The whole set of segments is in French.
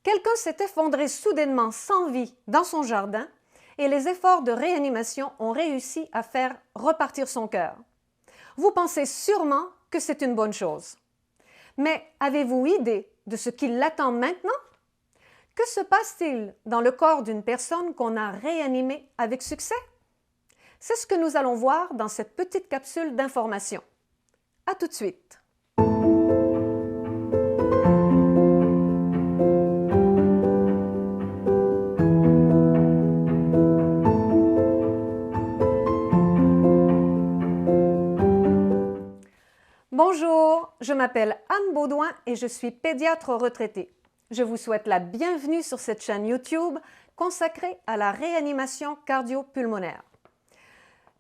Quelqu'un s'est effondré soudainement sans vie dans son jardin et les efforts de réanimation ont réussi à faire repartir son cœur. Vous pensez sûrement que c'est une bonne chose. Mais avez-vous idée de ce qui l'attend maintenant? Que se passe-t-il dans le corps d'une personne qu'on a réanimée avec succès? C'est ce que nous allons voir dans cette petite capsule d'information. À tout de suite! Bonjour, je m'appelle Anne Baudouin et je suis pédiatre retraitée. Je vous souhaite la bienvenue sur cette chaîne YouTube consacrée à la réanimation cardio-pulmonaire.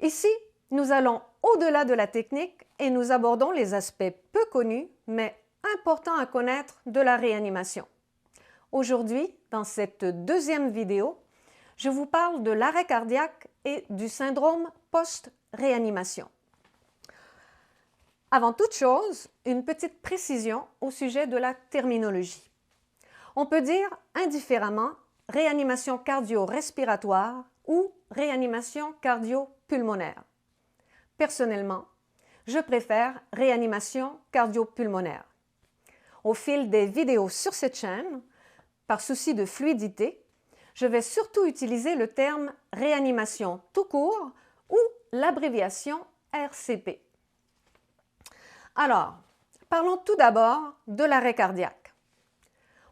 Ici, nous allons au-delà de la technique et nous abordons les aspects peu connus mais importants à connaître de la réanimation. Aujourd'hui, dans cette deuxième vidéo, je vous parle de l'arrêt cardiaque et du syndrome post-réanimation. Avant toute chose, une petite précision au sujet de la terminologie. On peut dire indifféremment réanimation cardio-respiratoire ou réanimation cardio-pulmonaire. Personnellement, je préfère réanimation cardio-pulmonaire. Au fil des vidéos sur cette chaîne, par souci de fluidité, je vais surtout utiliser le terme réanimation tout court ou l'abréviation RCP. Alors, parlons tout d'abord de l'arrêt cardiaque.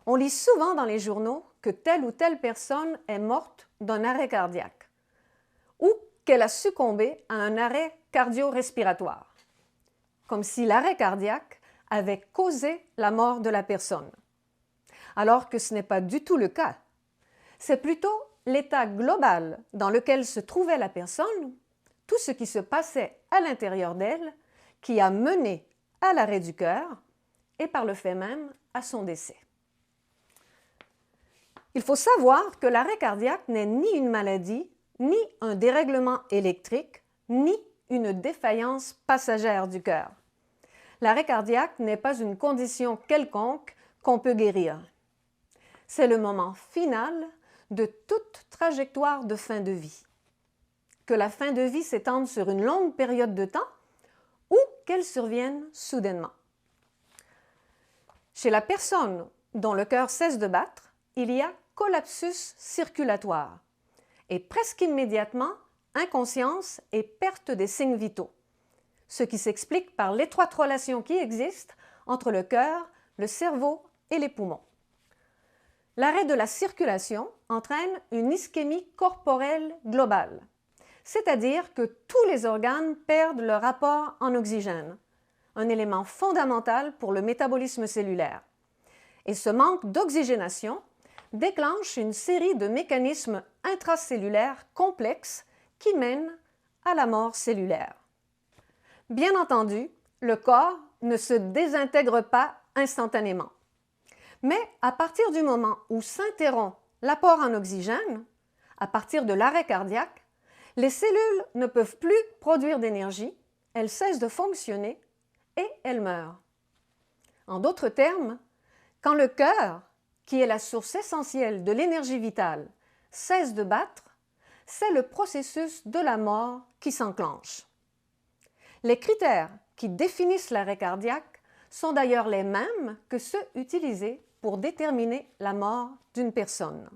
On lit souvent dans les journaux que telle ou telle personne est morte d'un arrêt cardiaque ou qu'elle a succombé à un arrêt cardio-respiratoire, comme si l'arrêt cardiaque avait causé la mort de la personne. Alors que ce n'est pas du tout le cas. C'est plutôt l'état global dans lequel se trouvait la personne, tout ce qui se passait à l'intérieur d'elle, qui a mené à l'arrêt du cœur et par le fait même à son décès. Il faut savoir que l'arrêt cardiaque n'est ni une maladie, ni un dérèglement électrique, ni une défaillance passagère du cœur. L'arrêt cardiaque n'est pas une condition quelconque qu'on peut guérir. C'est le moment final de toute trajectoire de fin de vie. Que la fin de vie s'étende sur une longue période de temps ou qu'elle survienne soudainement. Chez la personne dont le cœur cesse de battre, il y a collapsus circulatoire et presque immédiatement inconscience et perte des signes vitaux, ce qui s'explique par l'étroite relation qui existe entre le cœur, le cerveau et les poumons. L'arrêt de la circulation entraîne une ischémie corporelle globale, c'est-à-dire que tous les organes perdent leur apport en oxygène, un élément fondamental pour le métabolisme cellulaire. Et ce manque d'oxygénation déclenche une série de mécanismes intracellulaires complexes qui mènent à la mort cellulaire. Bien entendu, le corps ne se désintègre pas instantanément. Mais à partir du moment où s'interrompt l'apport en oxygène, à partir de l'arrêt cardiaque, les cellules ne peuvent plus produire d'énergie, elles cessent de fonctionner et elles meurent. En d'autres termes, quand le cœur, qui est la source essentielle de l'énergie vitale, cesse de battre, c'est le processus de la mort qui s'enclenche. Les critères qui définissent l'arrêt cardiaque sont d'ailleurs les mêmes que ceux utilisés pour déterminer la mort d'une personne.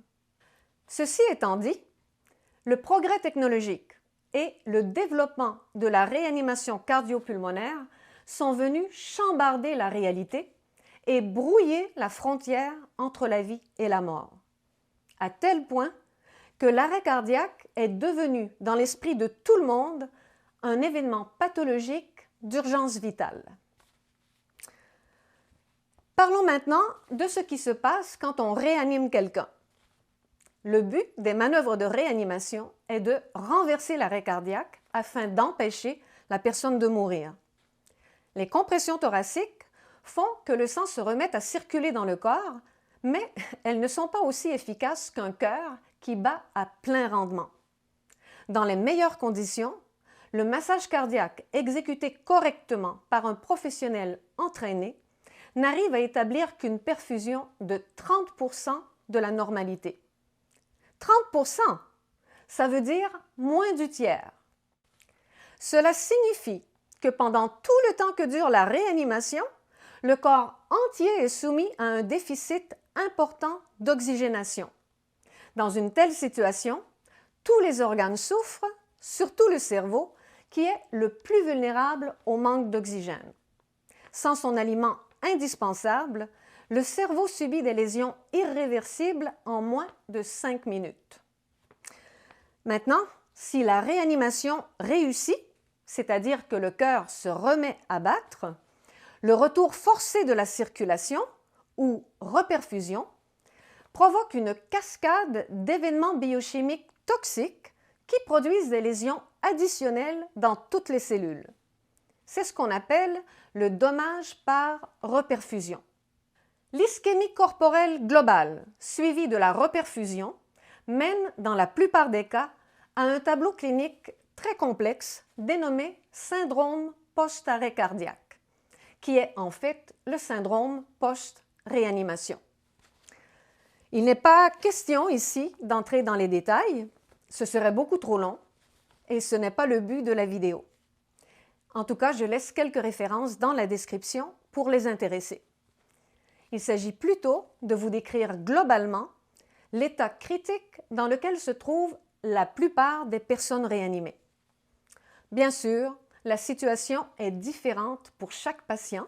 Ceci étant dit, le progrès technologique et le développement de la réanimation cardio-pulmonaire sont venus chambarder la réalité et brouiller la frontière entre la vie et la mort, à tel point que l'arrêt cardiaque est devenu, dans l'esprit de tout le monde, un événement pathologique d'urgence vitale. Parlons maintenant de ce qui se passe quand on réanime quelqu'un. Le but des manœuvres de réanimation est de renverser l'arrêt cardiaque afin d'empêcher la personne de mourir. Les compressions thoraciques font que le sang se remette à circuler dans le corps, mais elles ne sont pas aussi efficaces qu'un cœur qui bat à plein rendement. Dans les meilleures conditions, le massage cardiaque exécuté correctement par un professionnel entraîné n'arrive à établir qu'une perfusion de 30% de la normalité. 30%, ça veut dire moins du tiers. Cela signifie que pendant tout le temps que dure la réanimation, le corps entier est soumis à un déficit important d'oxygénation. Dans une telle situation, tous les organes souffrent, surtout le cerveau, qui est le plus vulnérable au manque d'oxygène. Sans son aliment indispensable, le cerveau subit des lésions irréversibles en moins de 5 minutes. Maintenant, si la réanimation réussit, c'est-à-dire que le cœur se remet à battre, le retour forcé de la circulation, ou reperfusion, provoque une cascade d'événements biochimiques toxiques qui produisent des lésions additionnelles dans toutes les cellules. C'est ce qu'on appelle le dommage par reperfusion. L'ischémie corporelle globale, suivie de la reperfusion, mène dans la plupart des cas à un tableau clinique très complexe dénommé syndrome post-arrêt cardiaque, qui est en fait le syndrome post-réanimation. Il n'est pas question ici d'entrer dans les détails, ce serait beaucoup trop long et ce n'est pas le but de la vidéo. En tout cas, je laisse quelques références dans la description pour les intéressés. Il s'agit plutôt de vous décrire globalement l'état critique dans lequel se trouvent la plupart des personnes réanimées. Bien sûr, la situation est différente pour chaque patient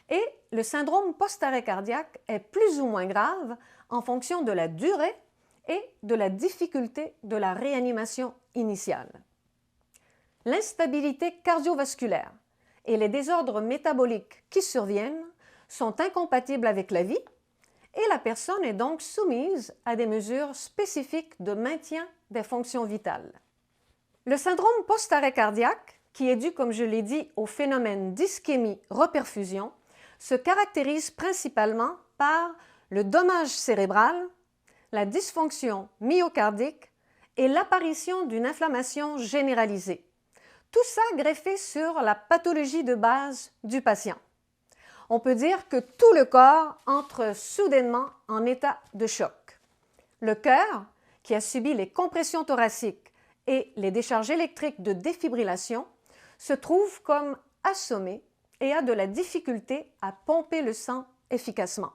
et le syndrome post-arrêt cardiaque est plus ou moins grave en fonction de la durée et de la difficulté de la réanimation initiale. L'instabilité cardiovasculaire et les désordres métaboliques qui surviennent sont incompatibles avec la vie et la personne est donc soumise à des mesures spécifiques de maintien des fonctions vitales. Le syndrome post-arrêt cardiaque, qui est dû, comme je l'ai dit, au phénomène d'ischémie-reperfusion, se caractérise principalement par le dommage cérébral, la dysfonction myocardique et l'apparition d'une inflammation généralisée. Tout ça greffé sur la pathologie de base du patient. On peut dire que tout le corps entre soudainement en état de choc. Le cœur, qui a subi les compressions thoraciques et les décharges électriques de défibrillation, se trouve comme assommé et a de la difficulté à pomper le sang efficacement.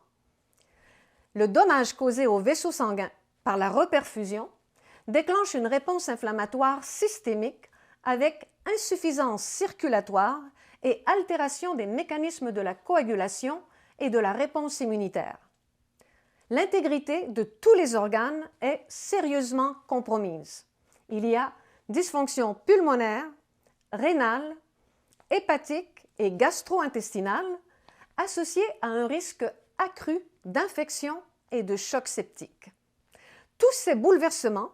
Le dommage causé au vaisseau sanguin par la reperfusion déclenche une réponse inflammatoire systémique avec insuffisance circulatoire et altération des mécanismes de la coagulation et de la réponse immunitaire. L'intégrité de tous les organes est sérieusement compromise. Il y a dysfonction pulmonaire, rénale, hépatique et gastro-intestinale associée à un risque accru d'infection et de choc septique. Tous ces bouleversements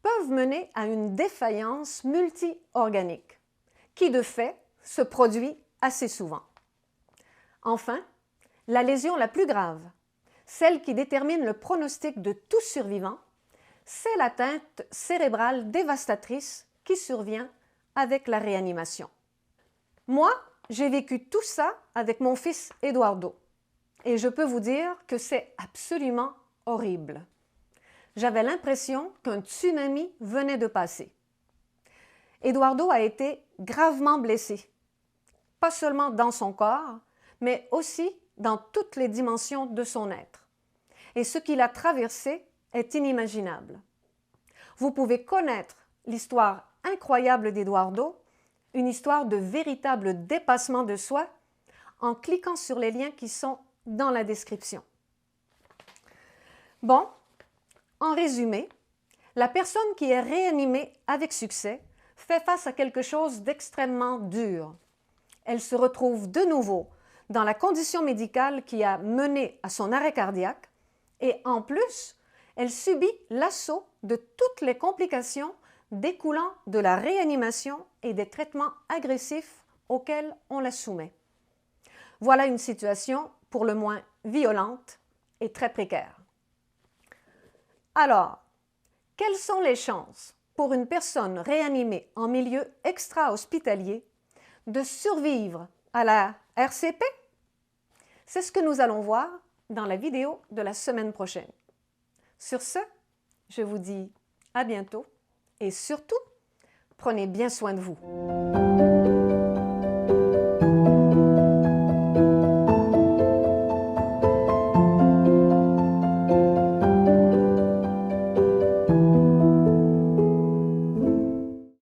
peuvent mener à une défaillance multi-organique qui, de fait, se produit assez souvent. Enfin, la lésion la plus grave, celle qui détermine le pronostic de tout survivant, c'est l'atteinte cérébrale dévastatrice qui survient avec la réanimation. Moi, j'ai vécu tout ça avec mon fils Eduardo et je peux vous dire que c'est absolument horrible. J'avais l'impression qu'un tsunami venait de passer. Eduardo a été gravement blessé, pas seulement dans son corps, mais aussi dans toutes les dimensions de son être. Et ce qu'il a traversé est inimaginable. Vous pouvez connaître l'histoire incroyable d'Eduardo, une histoire de véritable dépassement de soi, en cliquant sur les liens qui sont dans la description. Bon, en résumé, la personne qui est réanimée avec succès fait face à quelque chose d'extrêmement dur. Elle se retrouve de nouveau dans la condition médicale qui a mené à son arrêt cardiaque et en plus, elle subit l'assaut de toutes les complications découlant de la réanimation et des traitements agressifs auxquels on la soumet. Voilà une situation pour le moins violente et très précaire. Alors, quelles sont les chances pour une personne réanimée en milieu extra-hospitalier de survivre à la RCP? C'est ce que nous allons voir dans la vidéo de la semaine prochaine. Sur ce, je vous dis à bientôt et surtout, prenez bien soin de vous.